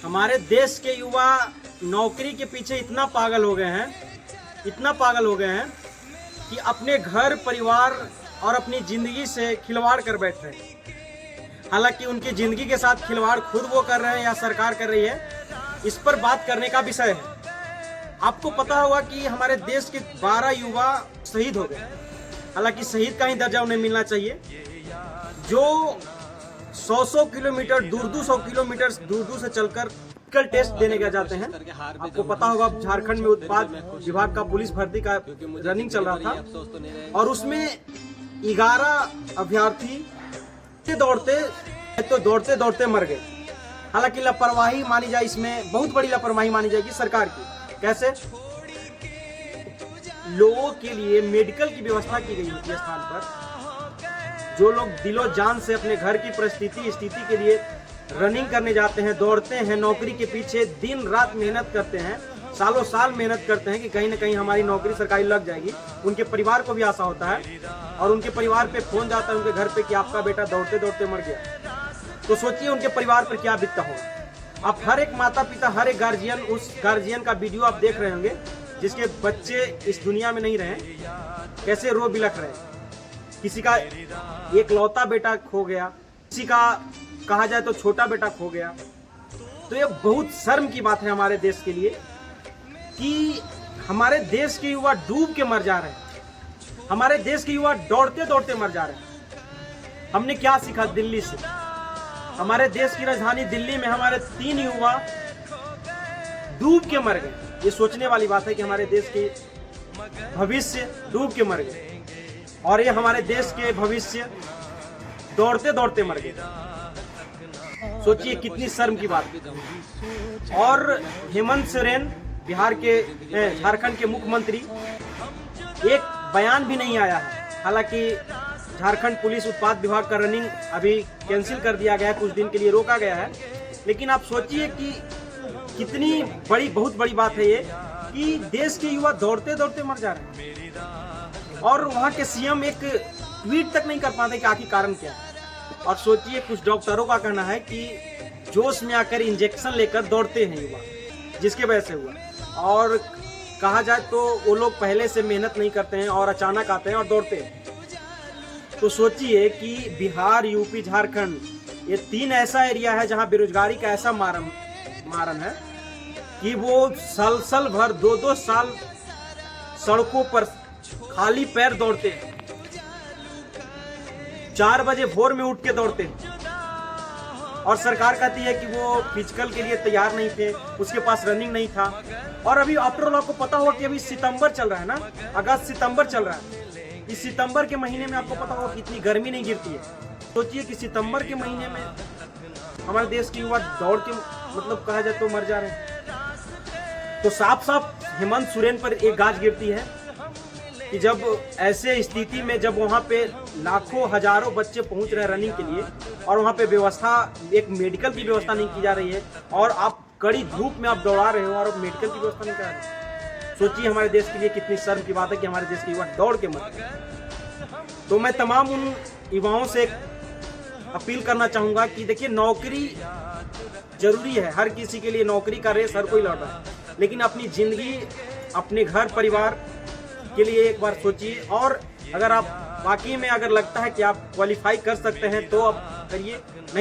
हमारे देश के युवा नौकरी के पीछे इतना पागल हो गए हैं कि अपने घर परिवार और अपनी ज़िंदगी से खिलवाड़ कर बैठ रहे हैं। हालांकि उनकी ज़िंदगी के साथ खिलवाड़ खुद वो कर रहे हैं या सरकार कर रही है, इस पर बात करने का विषय है। आपको पता होगा कि हमारे देश के 12 युवा शहीद हो गए। हालांकि शहीद का ही दर्जा उन्हें मिलना चाहिए। जो 100 किलोमीटर दूर 200 किलोमीटर दूर से चलकर मेडिकल टेस्ट देने के जाते हैं। आपको पता होगा झारखंड में उत्पाद विभाग का पुलिस भर्ती का रनिंग चल रहा था और उसमें 11 अभ्यर्थी दौड़ते दौड़ते मर गए। हालांकि लापरवाही मानी जाए, इसमें बहुत बड़ी लापरवाही मानी जाएगी सरकार की। कैसे? लोगों के लिए मेडिकल की व्यवस्था की गई होती है स्थान पर। जो लोग दिलो जान से अपने घर की स्थिति के लिए रनिंग करने जाते हैं, दौड़ते हैं, नौकरी के पीछे दिन रात मेहनत करते हैं, सालों साल मेहनत करते हैं कि कहीं ना कहीं हमारी नौकरी सरकारी लग जाएगी। उनके परिवार को भी आशा होता है और उनके परिवार पे फोन जाता है उनके घर पे कि आपका बेटा दौड़ते दौड़ते मर गया। तो सोचिए उनके परिवार पर क्या बीतता होगा। आप हर एक माता पिता, हर एक गार्जियन, उस गार्जियन का वीडियो आप देख रहे होंगे जिसके बच्चे इस दुनिया में नहीं रहे, कैसे रो बिलख रहे हैं। किसी का एक लौता बेटा खो गया, किसी का कहा जाए तो छोटा बेटा खो गया। तो ये बहुत शर्म की बात है हमारे देश के लिए कि हमारे देश के युवा डूब के मर जा रहे हैं, हमारे देश के युवा दौड़ते दौड़ते मर जा रहे हैं। हमने क्या सीखा दिल्ली से? हमारे देश की राजधानी दिल्ली में हमारे 3 युवा डूब के मर गए। ये सोचने वाली बात है कि हमारे देश के भविष्य डूब के मर गए और ये हमारे देश के भविष्य दौड़ते दौड़ते मर गए। सोचिए कितनी शर्म की बात। और हेमंत सोरेन, बिहार के झारखंड के मुख्यमंत्री, एक बयान भी नहीं आया है। हालांकि झारखंड पुलिस उत्पाद विभाग का रनिंग अभी कैंसिल कर दिया गया है, कुछ दिन के लिए रोका गया है। लेकिन आप सोचिए कि कितनी बड़ी, बहुत बड़ी बात है ये कि देश के युवा दौड़ते दौड़ते मर जा रहे हैं और वहाँ के सीएम एक ट्वीट तक नहीं कर पाते कि आखिर कारण क्या है। और सोचिए कुछ डॉक्टरों का कहना है कि जोश में आकर इंजेक्शन लेकर दौड़ते हैं युवा, जिसके वजह से हुआ। और कहा जाए तो वो लोग पहले से मेहनत नहीं करते हैं और अचानक आते हैं और दौड़ते हैं। तो सोचिए कि बिहार, यूपी, झारखंड, ये 3 ऐसा एरिया है जहां बेरोजगारी का ऐसा मारन है कि वो साल भर 2-2 साल सड़कों पर खाली पैर दौड़ते हैं। 4 बजे भोर में उठ के दौड़ते हैं और सरकार कहती है कि वो फिजिकल के लिए तैयार नहीं थे, उसके पास रनिंग नहीं था। और अभी आफ्टर ऑल आपको पता होगा कि अभी सितंबर चल रहा है ना, अगस्त सितंबर चल रहा है। इस सितंबर के महीने में आपको पता होगा कि इतनी गर्मी नहीं गिरती है। सोचिए कि सितंबर के महीने में हमारे देश के युवा दौड़ के, मतलब कहा जाए तो मर जा रहे हैं। तो साफ साफ हेमंत सोरेन पर एक गाज गिरती है कि जब ऐसे स्थिति में, जब वहाँ पे लाखों हजारों बच्चे पहुँच रहे हैं रनिंग के लिए और वहाँ पे व्यवस्था, एक मेडिकल की व्यवस्था नहीं की जा रही है और आप कड़ी धूप में आप दौड़ा रहे हो और मेडिकल की व्यवस्था नहीं करा रहे। सोचिए हमारे देश के लिए कितनी शर्म की बात है कि हमारे देश के युवा दौड़ के मर गए। तो मैं तमाम उन युवाओं से अपील करना चाहूँगा कि देखिए, नौकरी जरूरी है, हर किसी के लिए नौकरी का रेस हर कोई लड़ रहा है, लेकिन अपनी ज़िंदगी, अपने घर परिवार के लिए एक बार सोचिए। और अगर आप वाकई में अगर लगता है कि आप क्वालिफाई कर सकते हैं तो आप करिए, नहीं